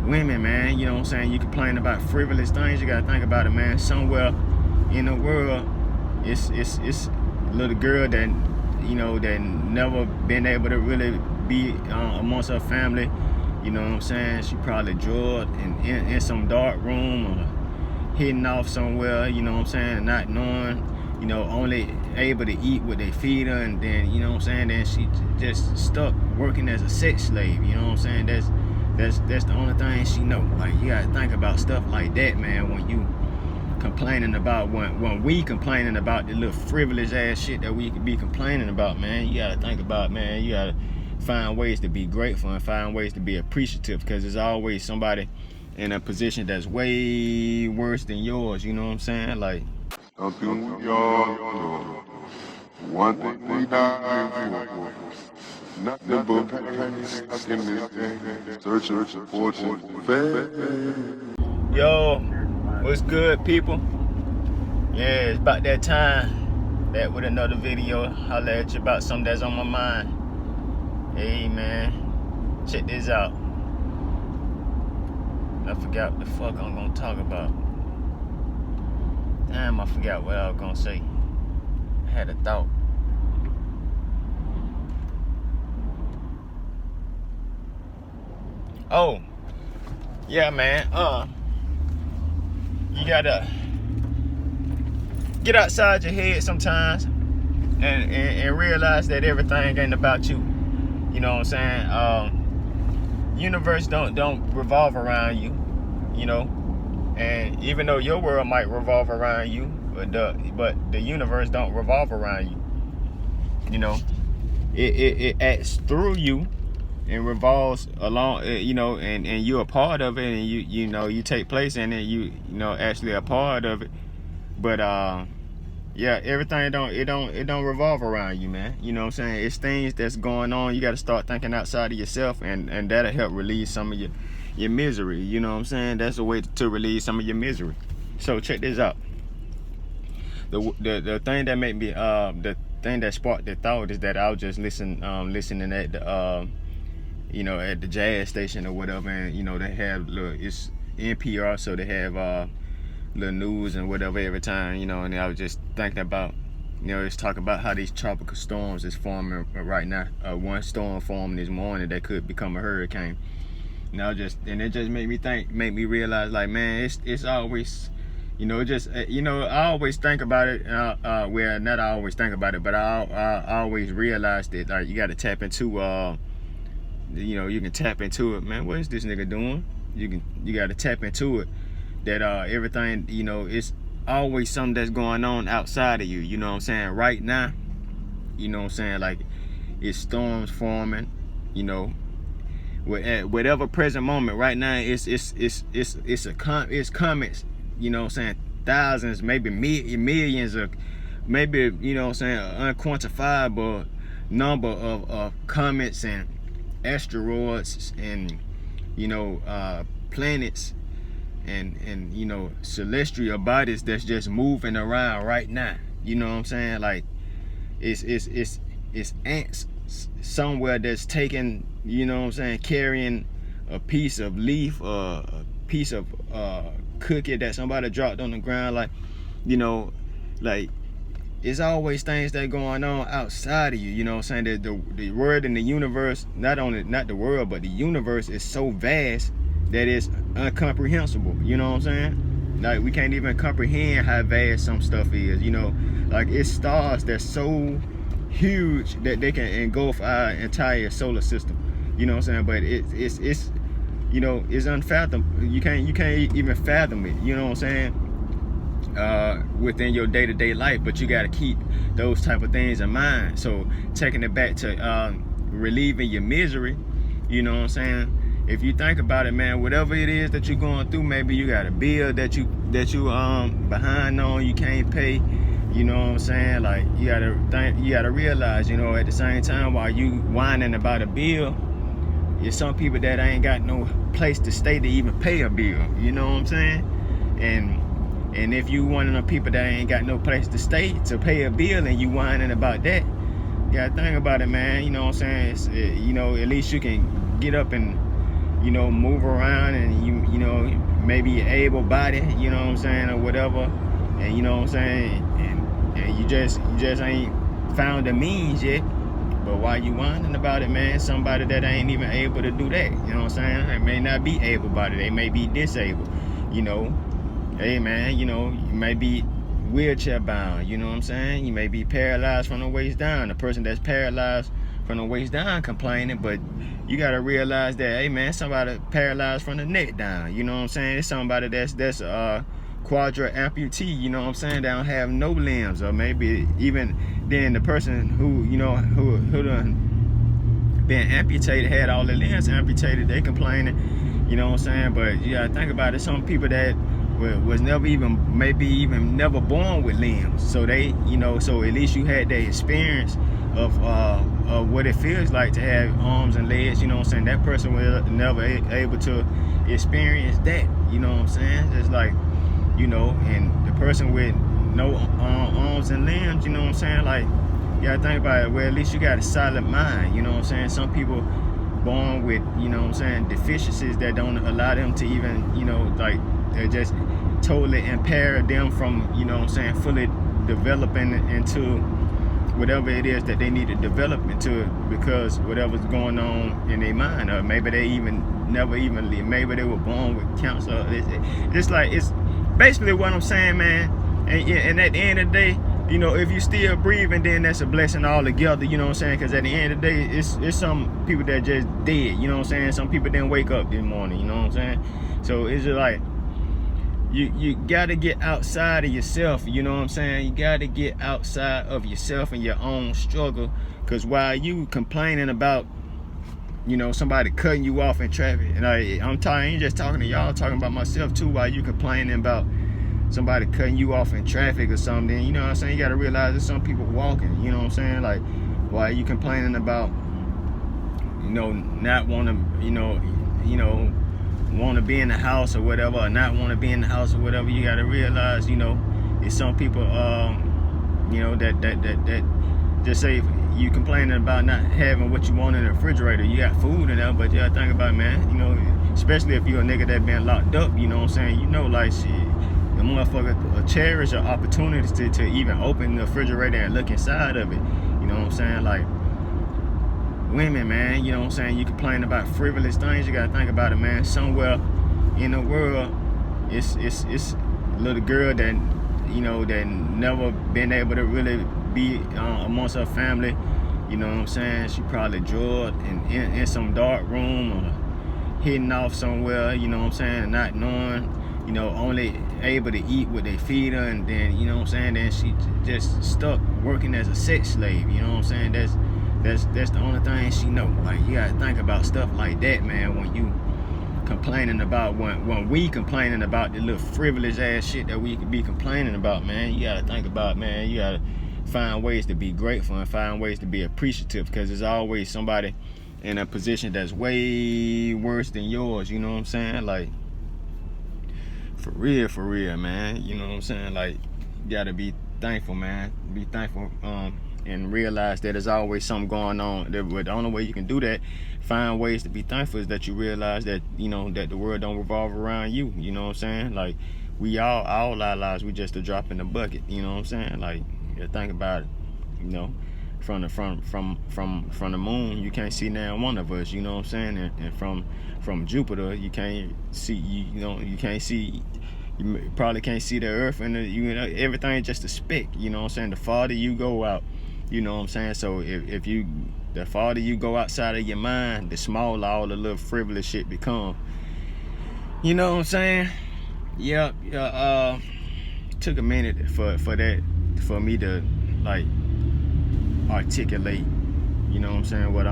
women, man, you know what I'm saying, you complain about frivolous things, you gotta think about it, man. Somewhere in the world, it's a little girl that, you know, that never been able to really be amongst her family. You know what I'm saying? She probably drugged in some dark room or hidden off somewhere, you know what I'm saying, not knowing, you know, only able to eat what they feed her, and then, you know what I'm saying, then she just stuck working as a sex slave, you know what I'm saying? That's the only thing she know. Like, you gotta think about stuff like that, man, when you complaining about, when we complaining about the little frivolous ass shit that we could be complaining about, man. You gotta think about, man, you gotta find ways to be grateful and find ways to be appreciative, because there's always somebody in a position that's way worse than yours, you know what I'm saying? Like, something we all know. One thing we die for. Nothing but pain stuck in this game. Searching for fortune. Fair. yo, what's good, people? Yeah, it's about that time. Back with another video. Holla at you about something that's on my mind. Hey, man, check this out. I forgot what the fuck I'm gonna talk about. Damn, I forgot what I was gonna say. I had a thought. Oh, yeah, man. You gotta get outside your head sometimes and realize that everything ain't about you. You know what I'm saying? Universe don't revolve around you, you know. And even though your world might revolve around you, but the universe don't revolve around you. You know, it acts through you and revolves along, you know, and you're a part of it, and you know, you take place in it, you know, actually a part of it. But yeah, everything don't revolve around you, man. You know what I'm saying? It's things that's going on. You got to start thinking outside of yourself, and that'll help release some of your misery. You know what I'm saying? That's a way to release some of your misery. So check this out. The thing that made me the thing that sparked the thought is that I was just listening at the you know, at the jazz station or whatever, and you know, they have it's NPR, so they have little news and whatever every time, you know. And I was just thinking about, you know, it's talking about how these tropical storms is forming right now. One storm formed this morning that could become a hurricane. And it just made me realize, like, man, it's always, you know, just you know, I always think about it. Well, not I always think about it, but I always realize that, like, you got to tap into you know, you can tap into it, man. What is this nigga doing? You got to tap into it. That everything, you know, it's always something that's going on outside of you. You know what I'm saying? Right now, you know what I'm saying? Like, it's storms forming. You know, at whatever present moment right now, it's comets. You know what I'm saying? Thousands, maybe millions of, maybe, you know what I'm saying, unquantifiable number of comets and asteroids and, you know, planets and you know, celestial bodies that's just moving around right now. You know what I'm saying? Like, it's ants somewhere that's taking, you know what I'm saying, carrying a piece of leaf or a piece of cookie that somebody dropped on the ground. Like, you know, like, it's always things that going on outside of you. You know what I'm saying? The world and the universe, not the world, but the universe is so vast that it's incomprehensible. You know what I'm saying? Like, we can't even comprehend how vast some stuff is. You know, like, it's stars that's so huge that they can engulf our entire solar system. You know what I'm saying? But it's you know, it's unfathomable. You can't even fathom it. You know what I'm saying? Within your day-to-day life, but you got to keep those type of things in mind. So taking it back to relieving your misery, you know what I'm saying? If you think about it, man, whatever it is that you're going through, maybe you got a bill that you behind on, you can't pay. You know what I'm saying? Like, you gotta realize, you know, at the same time, while you whining about a bill, there's some people that ain't got no place to stay to even pay a bill. You know what I'm saying? And if you one of the people that ain't got no place to stay to pay a bill, and you whining about that, you gotta think about it, man. You know what I'm saying? You know, at least you can get up and, you know, move around, and maybe able-bodied, you know what I'm saying, or whatever, and you know what I'm saying, and you just ain't found the means yet. But while you whining about it, man, somebody that ain't even able to do that, you know what I'm saying? They may not be able-bodied, they may be disabled, you know. Hey, man, you know, you may be wheelchair bound, you know what I'm saying? You may be paralyzed from the waist down. The person that's paralyzed from the waist down complaining, but you gotta realize that, hey, man, somebody paralyzed from the neck down, you know what I'm saying? It's somebody that's quadra amputee, you know what I'm saying? They don't have no limbs, or maybe even then the person who, you know, who done been amputated, had all the limbs amputated, they complaining, you know what I'm saying? But you gotta think about it, some people that was never even, maybe even never born with limbs, so they, you know, so at least you had that experience of what it feels like to have arms and legs, you know what I'm saying? That person was never able to experience that, you know what I'm saying? Just like, you know, and the person with no arms and limbs, you know what I'm saying? Like, you gotta think about it, well, at least you got a solid mind, you know what I'm saying? Some people born with, you know what I'm saying, deficiencies that don't allow them to even, you know, like, they're just totally impair them from, you know what I'm saying, fully developing into whatever it is that they need to develop into, because whatever's going on in their mind, or maybe they even never even live, maybe they were born with cancer. It's like, it's basically what I'm saying, man. And at the end of the day, you know, if you still breathing, then that's a blessing altogether, you know what I'm saying? Because at the end of the day, it's some people that just dead, you know what I'm saying? Some people didn't wake up this morning, you know what I'm saying? So it's just like, you gotta get outside of yourself, you know what I'm saying? You gotta get outside of yourself and your own struggle, because while you complaining about, you know, somebody cutting you off in traffic, and I ain't just talking to y'all, I'm talking about myself too, while you complaining about somebody cutting you off in traffic or something, you know what I'm saying? You gotta realize there's some people walking, you know what I'm saying? Like, while you complaining about, you know, not want to, you know, want to be in the house or whatever, or not want to be in the house or whatever, you got to realize, you know, it's some people, you know, that just say, you complaining about not having what you want in the refrigerator. You got food in there, but you got to think about, man, you know, especially if you're a nigga that been locked up, you know what I'm saying? You know, like, shit, the motherfucker cherish your opportunities to even open the refrigerator and look inside of it. You know what I'm saying? Like, women, man, you know what I'm saying? You complain about frivolous things, you gotta think about it, man. Somewhere in the world, it's a little girl that, you know, that never been able to really be amongst her family, you know what I'm saying? She probably drugged in some dark room, or hidden off somewhere, you know what I'm saying? Not knowing, you know, only able to eat what they feed her, and then, you know what I'm saying, then she just stuck working as a sex slave, you know what I'm saying? That's the only thing she know. Like, you gotta think about stuff like that, man, when you complaining about, when we complaining about the little frivolous ass shit that we could be complaining about, man. You gotta think about, man, you gotta find ways to be grateful and find ways to be appreciative, because there's always somebody in a position that's way worse than yours, you know what I'm saying? Like, for real, man, you know what I'm saying? Like, you gotta be thankful, man. Be thankful, and realize that there's always something going on. The only way you can do that, find ways to be thankful, is that you realize that, you know, that the world don't revolve around you, you know what I'm saying? Like, we all our lives, we just a drop in the bucket, you know what I'm saying? Like, you think about it, you know, from the moon, you can't see now one of us, you know what I'm saying? And from Jupiter, you can't see, you know, you can't see, you probably can't see the earth, and you know, everything just a speck, you know what I'm saying? The farther you go out, you know what I'm saying? So if you, the farther you go outside of your mind, the smaller all the little frivolous shit become. You know what I'm saying? Yeah. Took a minute for me to, like, articulate, you know what I'm saying, what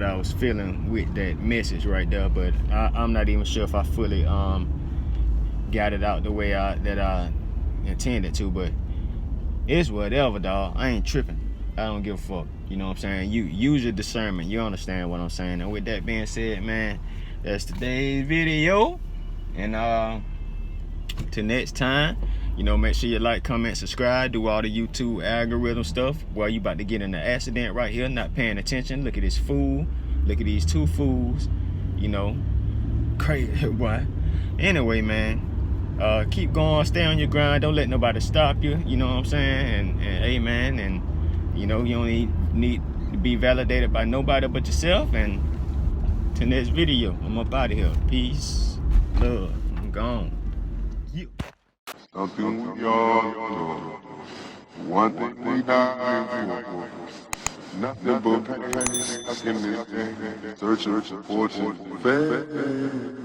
I was feeling with that message right there. But I'm not even sure if I fully got it out the way that I intended to. But it's whatever, dog. I ain't tripping. I don't give a fuck. You know what I'm saying? You use your discernment. You understand what I'm saying? And with that being said, man, that's today's video. And till next time, you know, make sure you like, comment, subscribe, do all the YouTube algorithm stuff. Boy, you about to get in an accident right here, not paying attention. Look at this fool. Look at these two fools. You know, crazy, boy. anyway, man, keep going, stay on your grind, don't let nobody stop you, you know what I'm saying? And amen. And you know, you only need to be validated by nobody but yourself. And to next video, I'm up out of here. Peace, love, I'm gone. Yeah. Something we all know. One thing we die for. Nothing but pain, stuck in this game. Searching for fortune, fame.